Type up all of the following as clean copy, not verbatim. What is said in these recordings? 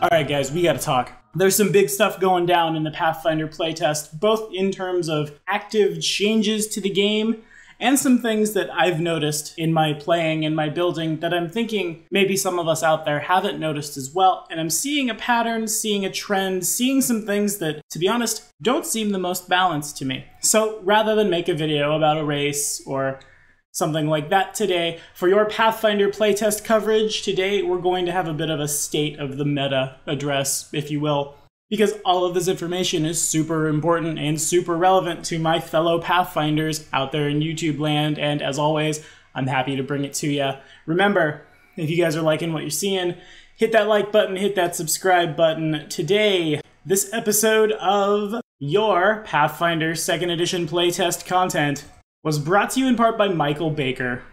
Alright guys, we gotta talk. There's some big stuff going down in the Pathfinder playtest, both in terms of active changes to the game and some things that I've noticed in my playing and my building that I'm thinking maybe some of us out there haven't noticed as well. And I'm seeing a pattern, seeing a trend, seeing some things that, to be honest, don't seem the most balanced to me. So rather than make a video about a race or something like that today, for your Pathfinder playtest coverage today, we're going to have a bit of a state of the meta address, if you will, because all of this information is super important and super relevant to my fellow Pathfinders out there in YouTube land, and as always, I'm happy to bring it to you. Remember, if you guys are liking what you're seeing, hit that like button, hit that subscribe button. Today, this episode of your Pathfinder 2nd Edition playtest content was brought to you in part by Michael Baker.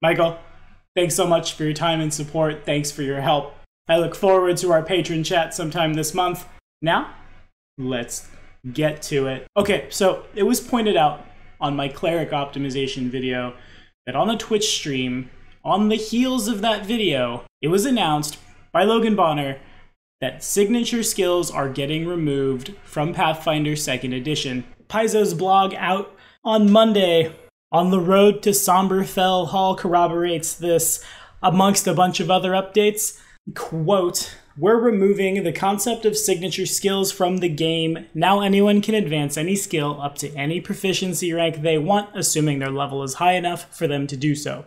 Michael, thanks so much for your time and support. Thanks for your help. I look forward to our patron chat sometime this month. Now, let's get to it. Okay, so it was pointed out on my cleric optimization video that on a Twitch stream, on the heels of that video, it was announced by Logan Bonner that signature skills are getting removed from Pathfinder 2nd Edition. Paizo's blog out on Monday on the road to Somberfell Hall corroborates this, amongst a bunch of other updates. Quote, "We're removing the concept of signature skills from the game. Now anyone can advance any skill up to any proficiency rank they want, assuming their level is high enough for them to do so.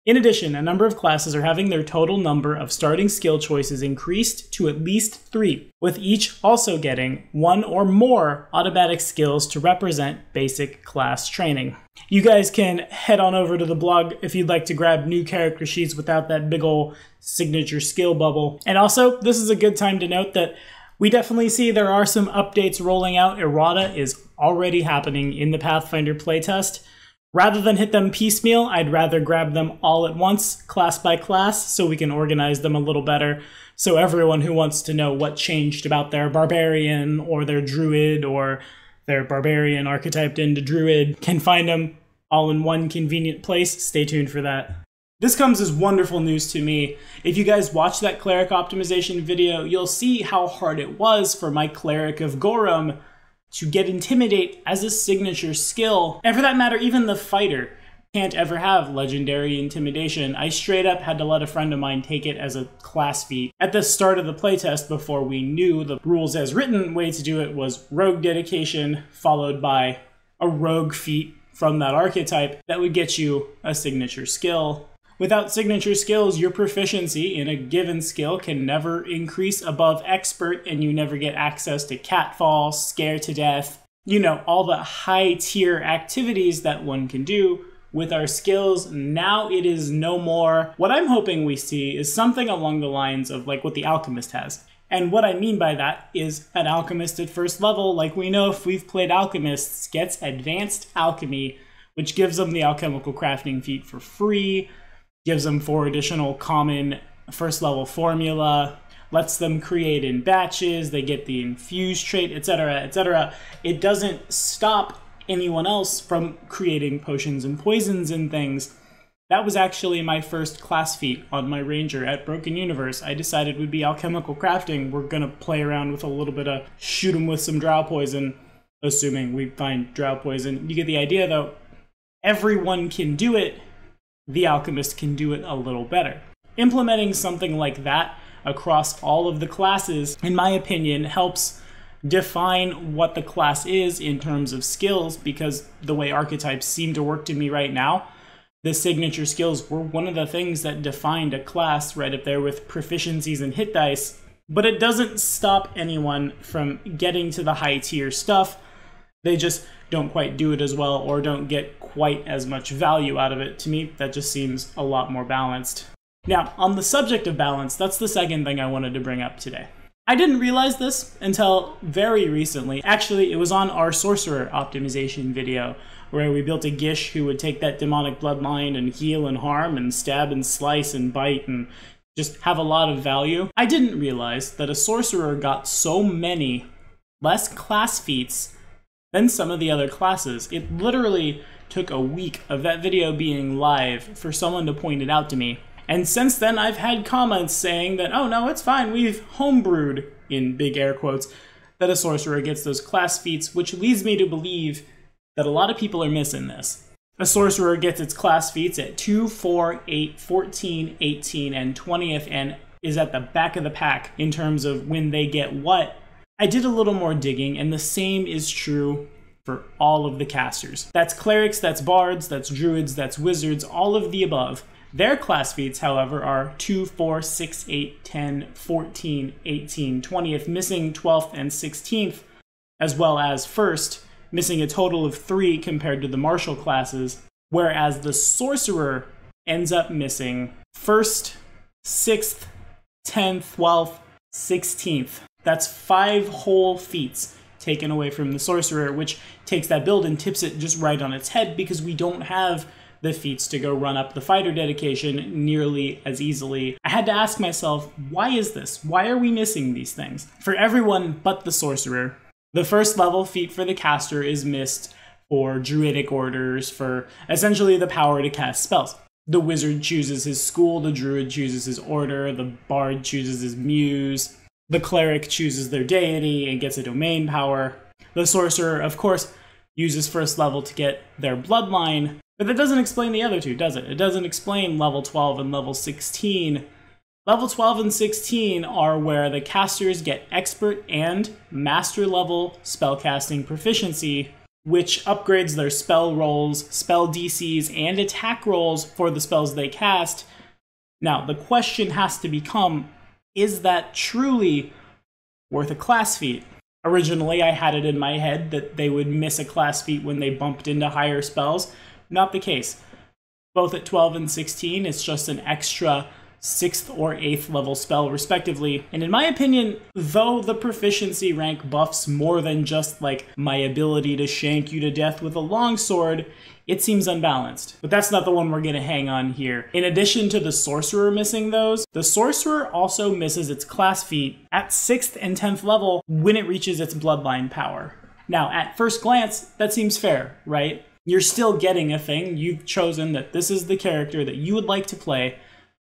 In addition, a number of classes are having their total number of starting skill choices increased to at least 3, with each also getting 1 or more automatic skills to represent basic class training." You guys can head on over to the blog if you'd like to grab new character sheets without that big ol' signature skill bubble. And also, this is a good time to note that we definitely see there are some updates rolling out. Errata is already happening in the Pathfinder playtest. Rather than hit them piecemeal, I'd rather grab them all at once, class by class, so we can organize them a little better. So everyone who wants to know what changed about their barbarian or their druid or their barbarian archetyped into druid can find them all in one convenient place. Stay tuned for that. This comes as wonderful news to me. If you guys watch that cleric optimization video, you'll see how hard it was for my cleric of Gorum to get Intimidate as a signature skill. And for that matter, even the fighter can't ever have legendary intimidation. I straight up had to let a friend of mine take it as a class feat. At the start of the playtest, before we knew the rules as written, way to do it was rogue dedication, followed by a rogue feat from that archetype that would get you a signature skill. Without signature skills, your proficiency in a given skill can never increase above expert, and you never get access to catfall, scare to death, you know, all the high tier activities that one can do with our skills. Now it is no more. What I'm hoping we see is something along the lines of like what the alchemist has. And what I mean by that is an alchemist at first level, like we know if we've played alchemists, gets advanced alchemy, which gives them the alchemical crafting feat for free, gives them 4 additional common first level formula, lets them create in batches, they get the infuse trait, etc., etc. It doesn't stop anyone else from creating potions and poisons and things. That was actually my first class feat on my ranger at Broken Universe. I decided would be alchemical crafting. We're gonna play around with a little bit of shoot 'em with some drow poison, assuming we find drow poison. You get the idea though. Everyone can do it. The alchemist can do it a little better. Implementing something like that across all of the classes, in my opinion, helps define what the class is in terms of skills, because the way archetypes seem to work to me right now, the signature skills were one of the things that defined a class, right up there with proficiencies and hit dice. But it doesn't stop anyone from getting to the high tier stuff. They just don't quite do it as well or don't get quite as much value out of it. To me, that just seems a lot more balanced. Now, on the subject of balance, that's the second thing I wanted to bring up today. I didn't realize this until very recently. Actually, it was on our sorcerer optimization video, where we built a Gish who would take that demonic bloodline and heal and harm and stab and slice and bite and just have a lot of value. I didn't realize that a sorcerer got so many less class feats than some of the other classes. It literally took a week of that video being live for someone to point it out to me. And since then, I've had comments saying that, oh no, it's fine, we've homebrewed, in big air quotes, that a sorcerer gets those class feats, which leads me to believe that a lot of people are missing this. A sorcerer gets its class feats at 2, 4, 8, 14, 18, and 20th, and is at the back of the pack in terms of when they get what. I did a little more digging, and the same is true for all of the casters. That's clerics, that's bards, that's druids, that's wizards, all of the above. Their class feats, however, are 2, 4, 6, 8, 10, 14, 18, 20th, missing 12th and 16th, as well as 1st, missing a total of 3 compared to the martial classes, whereas the sorcerer ends up missing 1st, 6th, 10th, 12th, 16th. That's 5 whole feats taken away from the sorcerer, which takes that build and tips it just right on its head because we don't have the feats to go run up the fighter dedication nearly as easily. I had to ask myself, why is this? Why are we missing these things? For everyone but the sorcerer. The first level feat for the caster is missed for druidic orders, for essentially the power to cast spells. The wizard chooses his school, the druid chooses his order, the bard chooses his muse, the cleric chooses their deity and gets a domain power. The sorcerer, of course, uses first level to get their bloodline, but that doesn't explain the other two, does it? It doesn't explain level 12 and level 16. Level 12 and 16 are where the casters get expert and master level spellcasting proficiency, which upgrades their spell rolls, spell DCs, and attack rolls for the spells they cast. Now, the question has to become, is that truly worth a class feat? Originally, I had it in my head that they would miss a class feat when they bumped into higher spells. Not the case. Both at 12 and 16, it's just an extra 6th or 8th level spell respectively. And in my opinion, though the proficiency rank buffs more than just like my ability to shank you to death with a longsword, it seems unbalanced. But that's not the one we're gonna hang on here. In addition to the sorcerer missing those, the sorcerer also misses its class feat at 6th and 10th level when it reaches its bloodline power. Now, at first glance, that seems fair, right? You're still getting a thing. You've chosen that this is the character that you would like to play.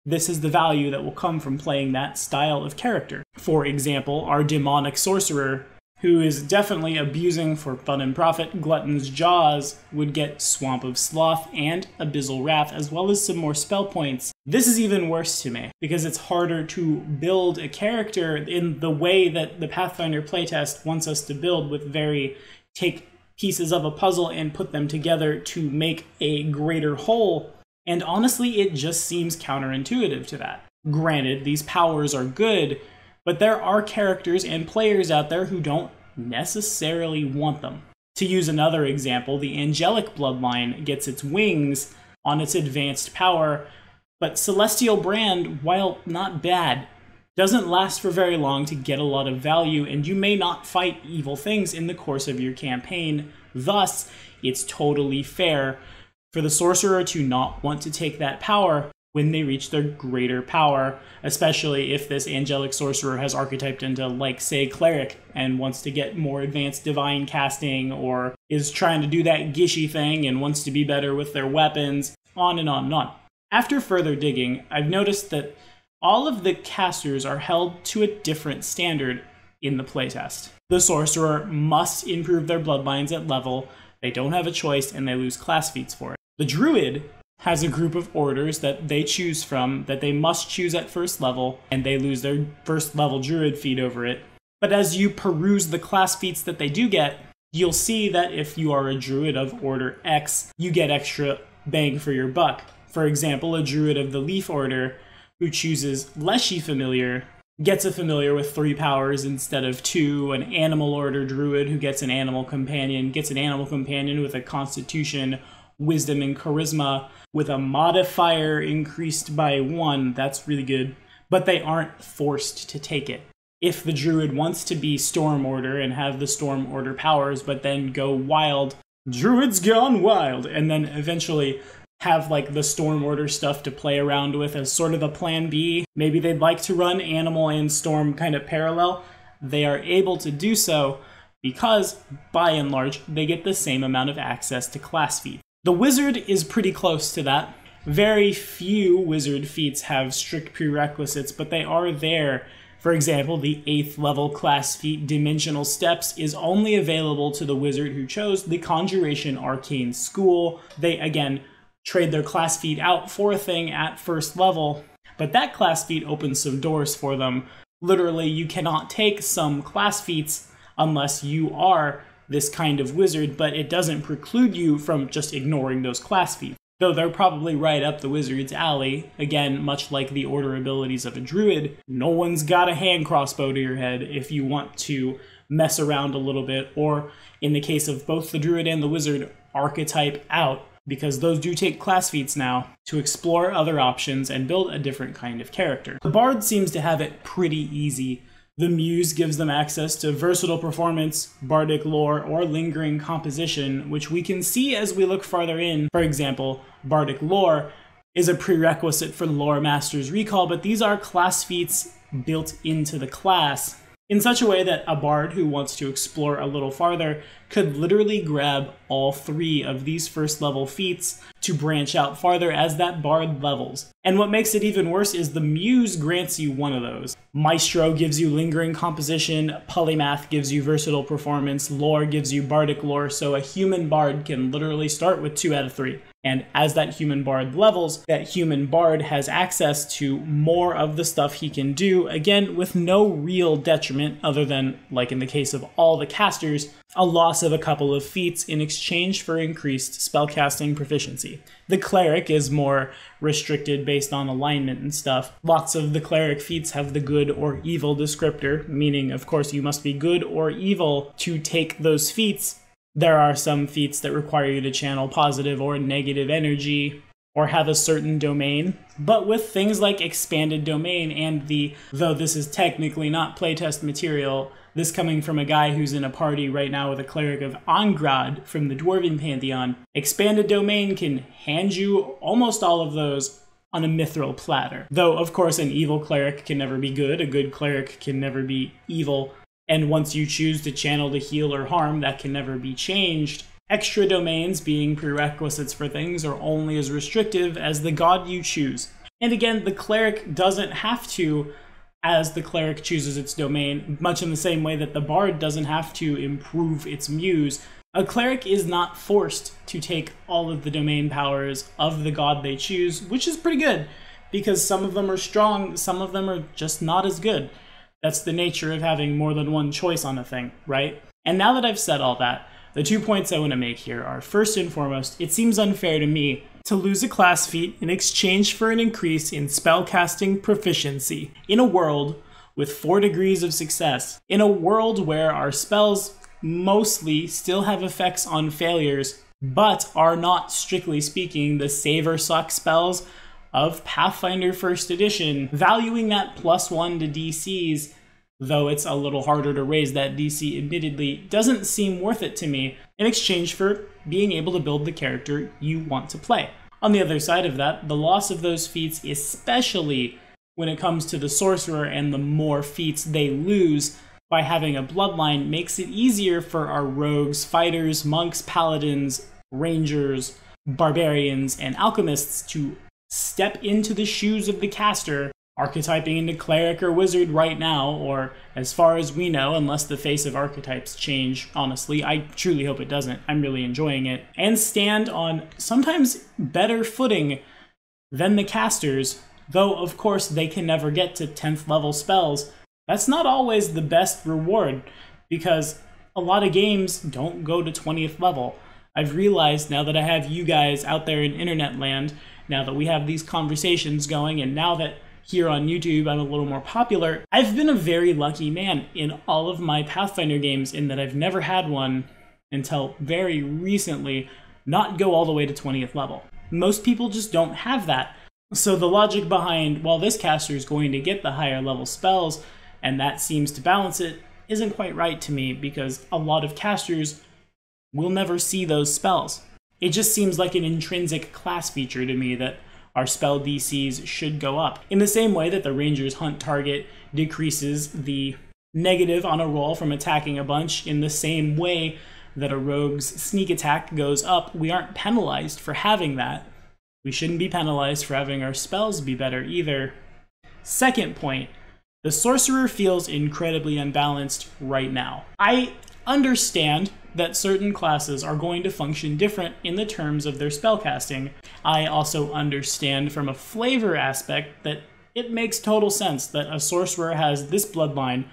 This is the value that will come from playing that style of character. For example, our demonic sorcerer, who is definitely abusing for fun and profit Glutton's Jaws, would get Swamp of Sloth and Abyssal Wrath, as well as some more spell points. This is even worse to me, because it's harder to build a character in the way that the Pathfinder playtest wants us to build, with very take pieces of a puzzle and put them together to make a greater whole. And honestly, it just seems counterintuitive to that. Granted, these powers are good, but there are characters and players out there who don't necessarily want them. To use another example, the Angelic Bloodline gets its wings on its advanced power, but Celestial Brand, while not bad, doesn't last for very long to get a lot of value, and you may not fight evil things in the course of your campaign. Thus, it's totally fair for the sorcerer to not want to take that power when they reach their greater power, especially if this angelic sorcerer has archetyped into, like, say, cleric and wants to get more advanced divine casting, or is trying to do that gishy thing and wants to be better with their weapons, on and on and on. After further digging, I've noticed that all of the casters are held to a different standard in the playtest. The sorcerer must improve their bloodlines at level, they don't have a choice, and they lose class feats for it. The druid has a group of orders that they choose from, that they must choose at first level, and they lose their first level druid feat over it. But as you peruse the class feats that they do get, you'll see that if you are a druid of order X, you get extra bang for your buck. For example, a druid of the leaf order who chooses Leshy Familiar gets a familiar with 3 powers instead of 2. An animal order druid who gets an animal companion with a constitution, wisdom, and charisma with a modifier increased by 1. That's really good. But they aren't forced to take it. If the druid wants to be Storm Order and have the Storm Order powers, but then go wild, Druid's gone wild, and then eventually have like the Storm Order stuff to play around with as sort of a plan B. Maybe they'd like to run Animal and Storm kind of parallel. They are able to do so because, by and large, they get the same amount of access to class feat. The Wizard is pretty close to that. Very few wizard feats have strict prerequisites, but they are there. For example, the 8th level class feat Dimensional Steps is only available to the wizard who chose the Conjuration Arcane School. They, again, trade their class feat out for a thing at 1st level, but that class feat opens some doors for them. Literally, you cannot take some class feats unless you are this kind of wizard, but it doesn't preclude you from just ignoring those class feats. Though they're probably right up the wizard's alley. Again, much like the order abilities of a druid, no one's got a hand crossbow to your head if you want to mess around a little bit, or in the case of both the druid and the wizard, archetype out, because those do take class feats now, to explore other options and build a different kind of character. The bard seems to have it pretty easy. The Muse gives them access to versatile performance, bardic lore, or lingering composition, which we can see as we look farther in. For example, bardic lore is a prerequisite for Lore Master's Recall, but these are class feats built into the class in such a way that a bard who wants to explore a little farther could literally grab all 3 of these 1st level feats to branch out farther as that bard levels. And what makes it even worse is the Muse grants you one of those. Maestro gives you lingering composition, Polymath gives you versatile performance, lore gives you bardic lore, so a human bard can literally start with 2 out of 3. And as that human bard levels, that human bard has access to more of the stuff he can do, again, with no real detriment other than, like in the case of all the casters, a loss of a couple of feats in exchange for increased spellcasting proficiency. The cleric is more restricted based on alignment and stuff. Lots of the cleric feats have the good or evil descriptor, meaning, of course, you must be good or evil to take those feats. There are some feats that require you to channel positive or negative energy, or have a certain domain. But with things like Expanded Domain and though this is technically not playtest material, this coming from a guy who's in a party right now with a cleric of Angrad from the Dwarven Pantheon, Expanded Domain can hand you almost all of those on a mithril platter. Though, of course, an evil cleric can never be good, a good cleric can never be evil, and once you choose to channel to heal or harm, that can never be changed. Extra domains, being prerequisites for things, are only as restrictive as the god you choose. And again, the cleric doesn't have to, as the cleric chooses its domain, much in the same way that the bard doesn't have to improve its muse. A cleric is not forced to take all of the domain powers of the god they choose, which is pretty good, because some of them are strong, some of them are just not as good. That's the nature of having more than one choice on a thing, right? And now that I've said all that, the 2 points I want to make here are, first and foremost, it seems unfair to me to lose a class feat in exchange for an increase in spellcasting proficiency. In a world with 4 degrees of success, in a world where our spells mostly still have effects on failures, but are not, strictly speaking, the save or suck spells of Pathfinder 1st Edition, valuing that +1 to DCs, though it's a little harder to raise that DC admittedly, doesn't seem worth it to me in exchange for being able to build the character you want to play. On the other side of that, the loss of those feats, especially when it comes to the sorcerer and the more feats they lose by having a bloodline, makes it easier for our rogues, fighters, monks, paladins, rangers, barbarians, and alchemists to step into the shoes of the caster, archetyping into cleric or wizard right now, or as far as we know, unless the face of archetypes change, honestly, I truly hope it doesn't, I'm really enjoying it, and stand on sometimes better footing than the casters, though of course they can never get to 10th level spells. That's not always the best reward, because a lot of games don't go to 20th level. I've realized now that I have you guys out there in internet land, now that we have these conversations going, and now that here on YouTube I'm a little more popular, I've been a very lucky man in all of my Pathfinder games in that I've never had one, until very recently, not go all the way to 20th level. Most people just don't have that. So the logic behind, well, this caster is going to get the higher level spells, and that seems to balance it, isn't quite right to me, because a lot of casters will never see those spells. It just seems like an intrinsic class feature to me that our spell DCs should go up. In the same way that the ranger's hunt target decreases the negative on a roll from attacking a bunch, in the same way that a rogue's sneak attack goes up, we aren't penalized for having that. We shouldn't be penalized for having our spells be better either. Second point, the sorcerer feels incredibly unbalanced right now. I understand that certain classes are going to function different in the terms of their spellcasting. I also understand from a flavor aspect that it makes total sense that a sorcerer has this bloodline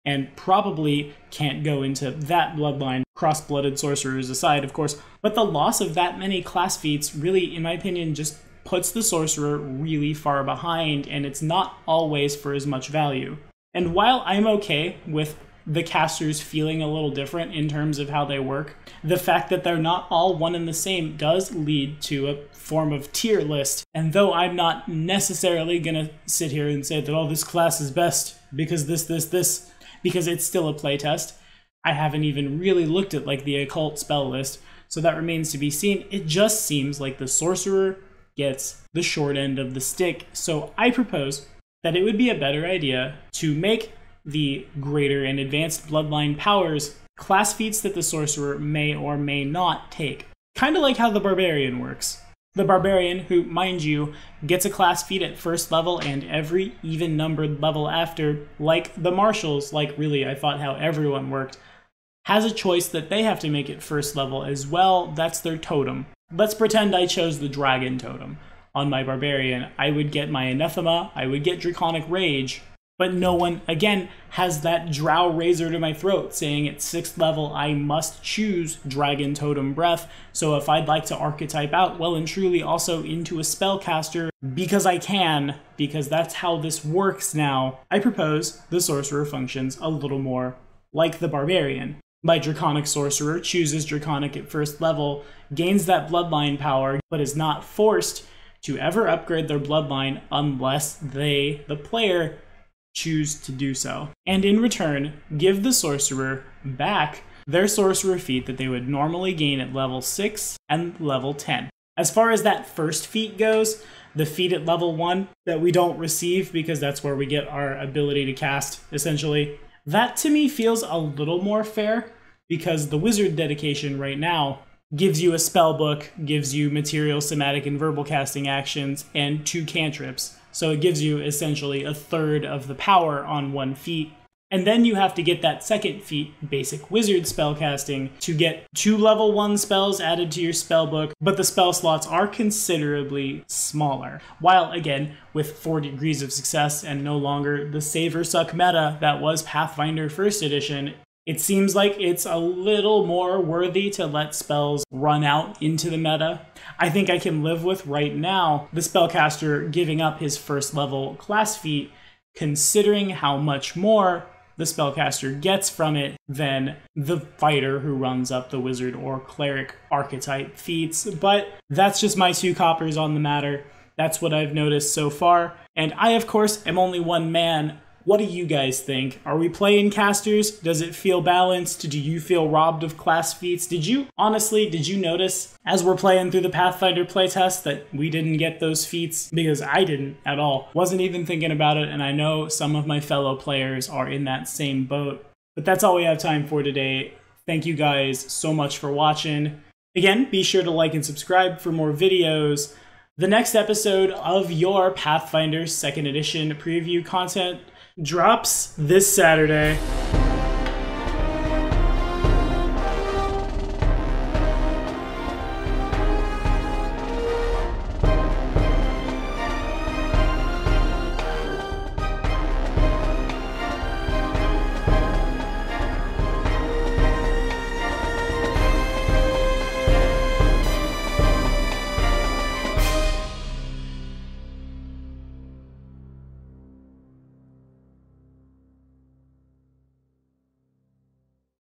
and probably can't go into that bloodline, cross-blooded sorcerers aside, of course. But the loss of that many class feats really, in my opinion, just puts the sorcerer really far behind, and it's not always for as much value. And while I'm okay with the casters feeling a little different in terms of how they work, the fact that they're not all one and the same does lead to a form of tier list. And though I'm not necessarily gonna sit here and say that, oh, this class is best because this, because it's still a playtest, I haven't even really looked at like the occult spell list, so that remains to be seen. It just seems like the sorcerer gets the short end of the stick, so I propose that it would be a better idea to make the greater and advanced bloodline powers class feats that the sorcerer may or may not take. Kind of like how the barbarian works. The barbarian, who, mind you, gets a class feat at first level and every even-numbered level after, like the marshals, like really I thought how everyone worked, has a choice that they have to make at first level as well. That's their totem. Let's pretend I chose the dragon totem. On my barbarian, I would get my anathema, I would get draconic rage, but no one, again, has that drow razor to my throat saying at 6th level I must choose Dragon Totem Breath, so if I'd like to archetype out well and truly also into a spellcaster because I can, because that's how this works now, I propose the sorcerer functions a little more like the barbarian. My Draconic Sorcerer chooses Draconic at 1st level, gains that bloodline power, but is not forced to ever upgrade their bloodline unless they, the player, choose to do so. And in return, give the sorcerer back their sorcerer feat that they would normally gain at level 6 and level 10. As far as that first feat goes, the feat at level 1 that we don't receive because that's where we get our ability to cast, essentially, that to me feels a little more fair because the wizard dedication right now gives you a spell book, gives you material, somatic, and verbal casting actions, and 2 cantrips. So it gives you essentially a third of the power on one feat. And then you have to get that second feat, basic wizard spellcasting, to get 2 level 1 spells added to your spellbook, but the spell slots are considerably smaller. While, again, with 4 degrees of success and no longer the save or suck meta that was Pathfinder 1st edition, it seems like it's a little more worthy to let spells run out into the meta. I think I can live with right now the spellcaster giving up his 1st level class feat, considering how much more the spellcaster gets from it than the fighter who runs up the wizard or cleric archetype feats. But that's just my 2 coppers on the matter. That's what I've noticed so far. And I, of course, am only one man. What do you guys think? Are we playing casters? Does it feel balanced? Do you feel robbed of class feats? Did you notice as we're playing through the Pathfinder playtest that we didn't get those feats? Because I didn't at all. Wasn't even thinking about it, and I know some of my fellow players are in that same boat. But that's all we have time for today. Thank you guys so much for watching. Again, be sure to like and subscribe for more videos. The next episode of your Pathfinder 2nd edition preview content drops this Saturday.